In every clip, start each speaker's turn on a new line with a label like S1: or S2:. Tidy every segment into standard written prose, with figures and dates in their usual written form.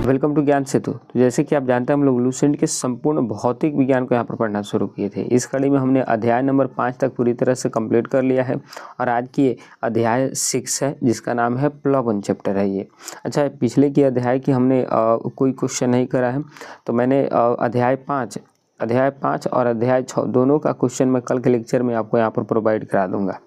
S1: Welcome to ज्ञान सेतु। तो जैसे कि आप जानते हैं हम लोग लुसेंट के संपूर्ण भौतिक विज्ञान को यहाँ पर पढ़ना शुरू किए थे। इस कड़ी में हमने अध्याय नंबर 5 तक पूरी तरह से कंप्लीट कर लिया है और आज की अध्याय 6 है जिसका नाम है प्लवन चैप्टर है ये। अच्छा, पिछले की अध्याय की हमने कोई क्वेश्चन नहीं करा है, तो मैंने अध्याय 5 और अध्याय 6 दोनों का क्वेश्चन मैं कल के लेक्चर में आपको यहाँ पर प्रोवाइड करा दूँगा।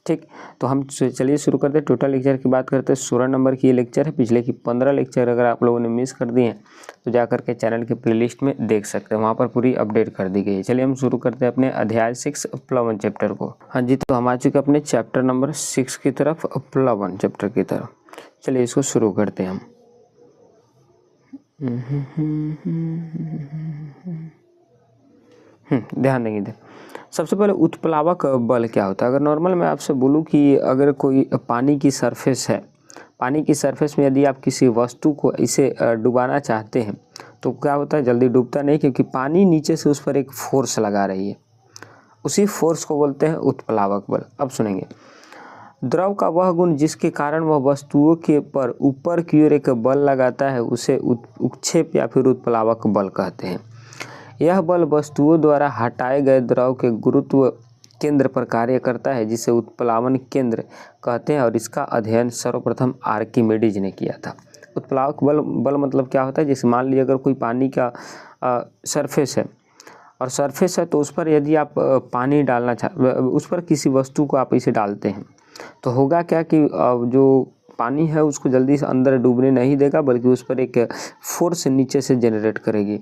S1: ठीक, तो हम चलिए शुरू करते हैं। टोटल लेक्चर की बात करते हैं, 16 नंबर की ये लेक्चर है। पिछले की 15 लेक्चर अगर आप लोगों ने मिस कर दिए हैं तो जाकर के चैनल के प्लेलिस्ट में देख सकते हैं, वहाँ पर पूरी अपडेट कर दी गई है। चलिए हम शुरू करते हैं अपने अध्याय 6 प्लवन चैप्टर को। हाँ जी, तो हम आ चुके अपने चैप्टर नंबर 6 की तरफ, प्लवन चैप्टर की तरफ। चलिए इसको शुरू करते हैं हम। ध्यान देंगे। सबसे पहले उत्प्लावक बल क्या होता है। अगर नॉर्मल मैं आपसे बोलूं कि अगर कोई पानी की सरफेस है, पानी की सरफेस में यदि आप किसी वस्तु को इसे डुबाना चाहते हैं तो क्या होता है, जल्दी डूबता नहीं, क्योंकि पानी नीचे से उस पर एक फोर्स लगा रही है। उसी फोर्स को बोलते हैं उत्प्लावक बल। अब सुनेंगे, द्रव का वह गुण जिसके कारण वह वस्तुओं के पर ऊपर की ओर एक बल लगाता है उसे उत्क्षेप या फिर उत्प्लावक बल कहते हैं। यह बल वस्तुओं द्वारा हटाए गए द्रव के गुरुत्व केंद्र पर कार्य करता है, जिसे उत्प्लावन केंद्र कहते हैं और इसका अध्ययन सर्वप्रथम आर्किमिडीज ने किया था। उत्प्लावक बल मतलब क्या होता है, जैसे मान लीजिए अगर कोई पानी का सरफेस है और सरफेस है तो उस पर यदि आप पानी डालना उस पर किसी वस्तु को आप इसे डालते हैं तो होगा क्या कि जो पानी है उसको जल्दी से अंदर डूबने नहीं देगा, बल्कि उस पर एक फोर्स नीचे से जनरेट करेगी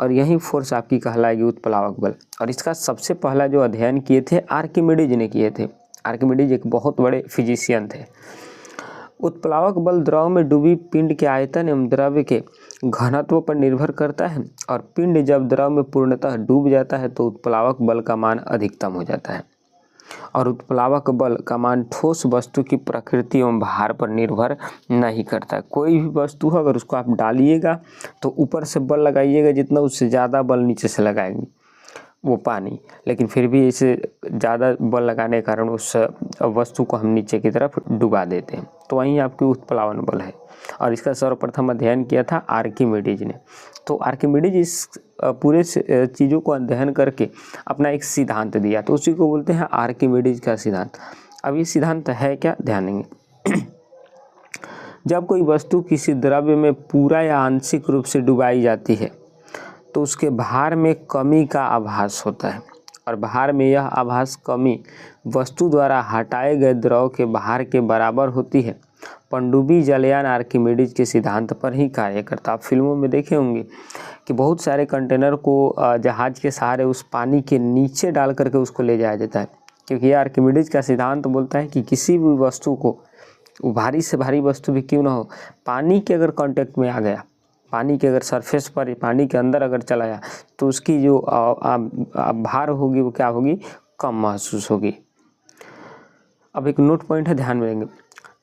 S1: और यही फोर्स आपकी कहलाएगी उत्प्लावक बल। और इसका सबसे पहला जो अध्ययन किए थे आर्किमिडीज ने किए थे। आर्किमिडीज एक बहुत बड़े फिजिशियन थे। उत्प्लावक बल द्रव में डूबी पिंड के आयतन एवं द्रव्य के घनत्व पर निर्भर करता है और पिंड जब द्रव में पूर्णतः डूब जाता है तो उत्प्लावक बल का मान अधिकतम हो जाता है। और उत्प्लावक बल का मान ठोस वस्तु की प्रकृति एवं भार पर निर्भर नहीं करता। कोई भी वस्तु है अगर उसको आप डालिएगा तो ऊपर से बल लगाइएगा जितना, उससे ज़्यादा बल नीचे से लगाएंगे वो पानी, लेकिन फिर भी इसे ज़्यादा बल लगाने के कारण उस वस्तु को हम नीचे की तरफ डुबा देते हैं। तो वहीं आपकी उत्प्लावन बल है और इसका सर्वप्रथम अध्ययन किया था आर्किमिडीज ने। तो आर्किमिडीज इस पूरे चीज़ों को अध्ययन करके अपना एक सिद्धांत दिया, तो उसी को बोलते हैं आर्किमिडीज का सिद्धांत। अब ये सिद्धांत है क्या, ध्यान देंगे। जब कोई वस्तु किसी द्रव्य में पूरा या आंशिक रूप से डुबाई जाती है तो उसके भार में कमी का आभास होता है और भार में यह आभास कमी वस्तु द्वारा हटाए गए द्रव के भार के बराबर होती है। पनडुब्बी जलयान आर्किमिडीज के सिद्धांत पर ही कार्य करता। आप फिल्मों में देखे होंगे कि बहुत सारे कंटेनर को जहाज के सहारे उस पानी के नीचे डाल करके उसको ले जाया जाता है, क्योंकि यह आर्किमिडीज का सिद्धांत बोलता है कि किसी भी वस्तु को, भारी से भारी वस्तु भी क्यों ना हो, पानी के अगर कांटेक्ट में आ गया, पानी के अगर सरफेस पर, पानी के अंदर अगर चला गया तो उसकी जो भार होगी वो क्या होगी, कम महसूस होगी। अब एक नोट पॉइंट है, ध्यान में देंगे।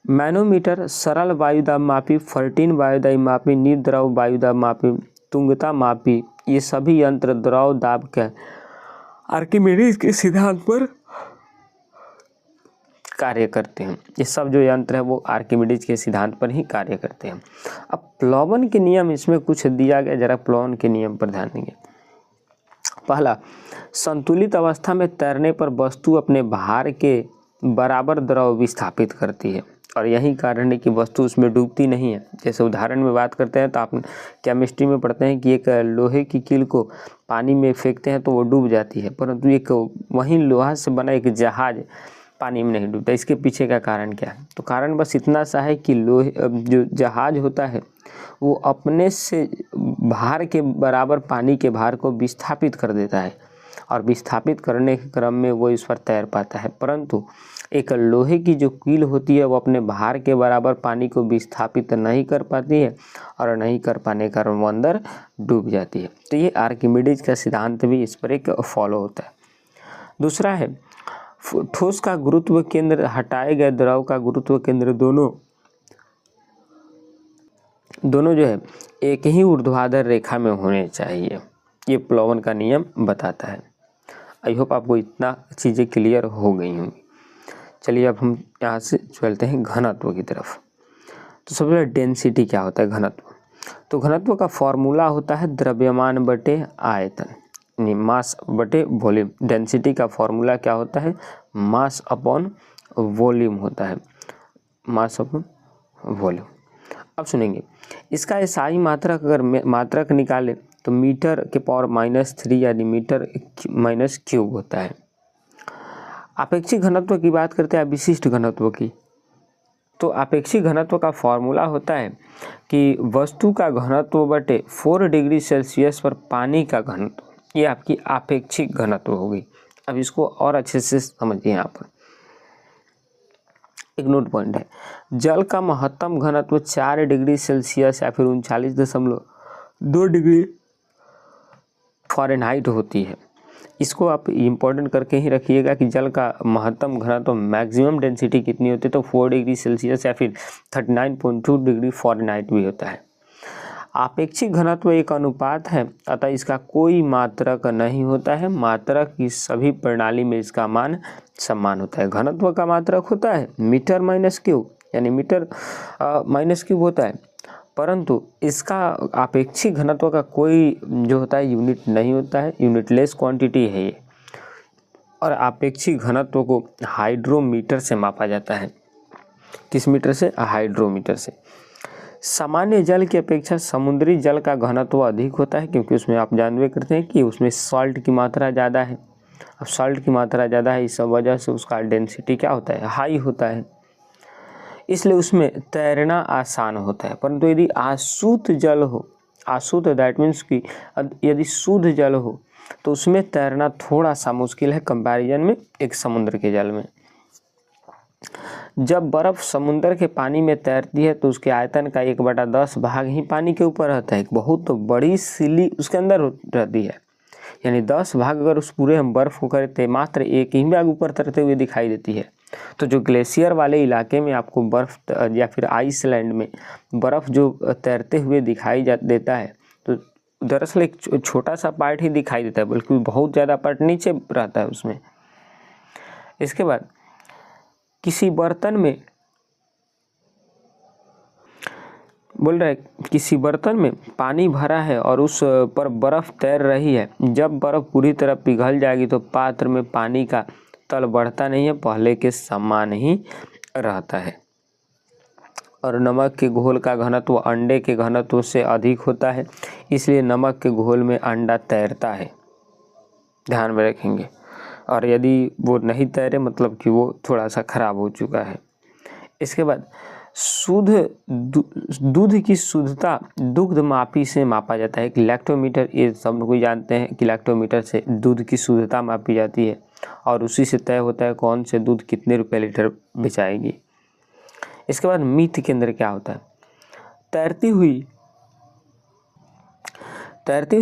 S1: मैनोमीटर, सरल वायुदाब मापी, फर्टीन वायुदाब मापी, निद्रव वायुदाब मापी, तुंगता मापी, ये सभी यंत्र द्रव दाब के आर्किमिडीज के सिद्धांत पर कार्य करते हैं। ये सब जो यंत्र है वो आर्किमिडीज के सिद्धांत पर ही कार्य करते हैं। अब प्लवन के नियम इसमें कुछ दिया गया, जरा प्लवन के नियम पर ध्यान देंगे। पहला, संतुलित अवस्था में तैरने पर वस्तु अपने भार के बराबर द्रव विस्थापित करती है और यही कारण है कि वस्तु उसमें डूबती नहीं है। जैसे उदाहरण में बात करते हैं तो आप केमिस्ट्री में पढ़ते हैं कि एक लोहे की कील को पानी में फेंकते हैं तो वो डूब जाती है, परंतु एक वही लोहा से बना एक जहाज पानी में नहीं डूबता। इसके पीछे का कारण क्या है, तो कारण बस इतना सा है कि लोहे जो जहाज होता है वो अपने से भार के बराबर पानी के भार को विस्थापित कर देता है और विस्थापित करने के क्रम में वो इस पर तैर पाता है, परंतु एक लोहे की जो कील होती है वो अपने भार के बराबर पानी को विस्थापित नहीं कर पाती है और नहीं कर पाने के कारण वो अंदर डूब जाती है। तो ये आर्किमिडीज का सिद्धांत भी इस पर एक फॉलो होता है। दूसरा है, ठोस का गुरुत्व केंद्र, हटाए गए द्रव का गुरुत्व केंद्र दोनों जो है एक ही ऊर्ध्वाधर रेखा में होने चाहिए। ये प्लवन का नियम बताता है। आई होप आपको इतना चीज़ें क्लियर हो गई होंगी। चलिए अब हम यहाँ से चलते हैं घनत्व की तरफ। तो सबसे पहले डेंसिटी क्या होता है, घनत्व। तो घनत्व का फॉर्मूला होता है द्रव्यमान बटे आयतन, यानी मास बटे वॉल्यूम। डेंसिटी का फॉर्मूला क्या होता है? मास अपॉन वॉल्यूम होता है, मास अपॉन वॉल्यूम। अब सुनेंगे, इसका एसआई मात्रक अगर मात्रक निकाले तो मीटर के पावर -3 यानी मीटर माइनस क्यूब होता है। आपेक्षिक घनत्व की बात करते हैं विशिष्ट घनत्व की, तो आपेक्षिक घनत्व का फॉर्मूला होता है कि वस्तु का घनत्व बटे 4 डिग्री सेल्सियस पर पानी का घनत्व, ये आपकी आपेक्षिक घनत्व होगी। अब इसको और अच्छे से समझिए। यहाँ पर एक नोट पॉइंट है, जल का महत्तम घनत्व 4 डिग्री सेल्सियस या फिर 39.2 डिग्री फ़ारेनहाइट होती है। इसको आप इम्पोर्टेंट करके ही रखिएगा कि जल का महत्तम घनत्व मैक्सिमम डेंसिटी कितनी होती है, तो 4 डिग्री सेल्सियस या फिर 39.2 डिग्री फ़ारेनहाइट भी होता है। आपेक्षिक घनत्व एक अनुपात है, अतः इसका कोई मात्रक नहीं होता है। मात्रक की सभी प्रणाली में इसका मान समान होता है। घनत्व का मात्रक होता है मीटर माइनस क्यूब, यानी मीटर माइनस क्यूब होता है, परंतु इसका आपेक्षिक घनत्व का कोई जो होता है यूनिट नहीं होता है, यूनिटलेस क्वांटिटी है ये। और आपेक्षिक घनत्व को हाइड्रोमीटर से मापा जाता है। किस मीटर से? हाइड्रोमीटर से। सामान्य जल की अपेक्षा समुद्री जल का घनत्व अधिक होता है, क्योंकि उसमें आप जानते करते हैं कि उसमें सॉल्ट की मात्रा ज़्यादा है। अब सॉल्ट की मात्रा ज़्यादा है, इस वजह से उसका डेंसिटी क्या होता है? हाई होता है, इसलिए उसमें तैरना आसान होता है। परंतु यदि अशुद्ध जल हो, अशुद्ध दैट मीन्स कि यदि शुद्ध जल हो तो उसमें तैरना थोड़ा सा मुश्किल है कंपैरिजन में एक समुद्र के जल में। जब बर्फ़ समुद्र के पानी में तैरती है तो उसके आयतन का 1/10 भाग ही पानी के ऊपर रहता है। एक बहुत तो बड़ी सिल्ली उसके अंदर रहती है, यानी 10 भाग अगर उस पूरे हम बर्फ़ को करते, मात्र एक ही भाग ऊपर तैरते हुए दिखाई देती है। तो जो ग्लेशियर वाले इलाके में आपको बर्फ़ या फिर आइसलैंड में बर्फ़ जो तैरते हुए दिखाई देता है, तो दरअसल एक छोटा सा पार्ट ही दिखाई देता है, बल्कि बहुत ज़्यादा पार्ट नीचे रहता है उसमें। इसके बाद किसी बर्तन में बोल रहा है, किसी बर्तन में पानी भरा है और उस पर बर्फ़ तैर रही है। जब बर्फ़ पूरी तरह पिघल जाएगी तो पात्र में पानी का तल बढ़ता नहीं है, पहले के समान ही रहता है। और नमक के घोल का घनत्व अंडे के घनत्व से अधिक होता है, इसलिए नमक के घोल में अंडा तैरता है, ध्यान में रखेंगे। और यदि वो नहीं तैरे मतलब कि वो थोड़ा सा खराब हो चुका है। इसके बाद शुद्ध दूध की शुद्धता दुग्ध मापी से मापा जाता है। एक लैक्टोमीटर, ये सब लोग जानते हैं कि लैक्टोमीटर से दूध की शुद्धता मापी जाती है और उसी से तय होता है कौन से दूध कितने रुपए लीटर बेचाएगी। इसके बाद मित केंद्र क्या होता है? तैरती हुई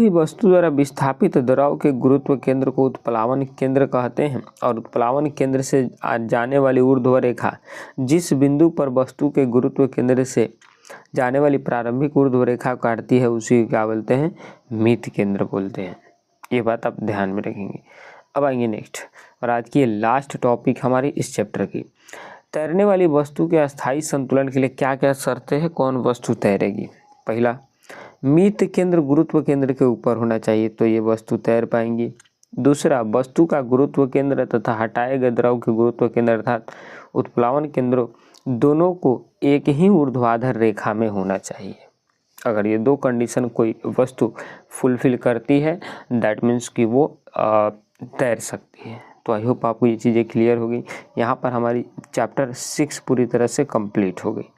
S1: वस्तु द्वारा विस्थापित द्रव के गुरुत्व केंद्र को उत्प्लावन केंद्र कहते हैं। और उत्प्लावन केंद्र से जाने वाली ऊर्ध्व रेखा जिस बिंदु पर वस्तु के गुरुत्व केंद्र से जाने वाली प्रारंभिक ऊर्ध्व रेखा काटती है उसी को क्या बोलते हैं? मित केंद्र बोलते हैं। ये बात आप ध्यान में रखेंगे। अब आएंगे नेक्स्ट, और आज की लास्ट टॉपिक हमारी इस चैप्टर की, तैरने वाली वस्तु के अस्थायी संतुलन के लिए क्या क्या शर्तें हैं, कौन वस्तु तैरेगी? पहला, मित केंद्र गुरुत्व केंद्र के ऊपर होना चाहिए, तो ये वस्तु तैर पाएंगी। दूसरा, वस्तु का गुरुत्व केंद्र तथा हटाए गए द्रव के गुरुत्व केंद्र अर्थात उत्प्लावन केंद्र दोनों को एक ही ऊर्ध्वाधर रेखा में होना चाहिए। अगर ये दो कंडीशन कोई वस्तु फुलफिल करती है दैट मीन्स कि वो तैर सकती है। तो आई होप आपको ये चीज़ें क्लियर हो गई। यहाँ पर हमारी चैप्टर 6 पूरी तरह से कंप्लीट हो गई।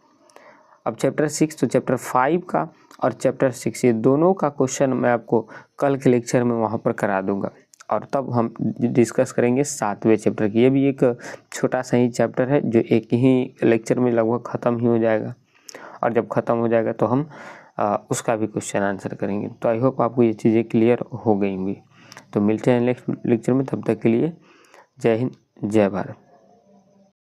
S1: अब चैप्टर 6 तो चैप्टर 5 का और चैप्टर 6 ये दोनों का क्वेश्चन मैं आपको कल के लेक्चर में वहाँ पर करा दूंगा, और तब हम डिस्कस करेंगे 7वें चैप्टर की। ये भी एक छोटा सा ही चैप्टर है जो एक ही लेक्चर में लगभग ख़त्म ही हो जाएगा, और जब ख़त्म हो जाएगा तो हम उसका भी क्वेश्चन आंसर करेंगे। तो आई होप आपको ये चीज़ें क्लियर हो गई होंगी। तो मिलते हैं नेक्स्ट लेक्चर में, तब तक के लिए जय हिंद, जय भारत।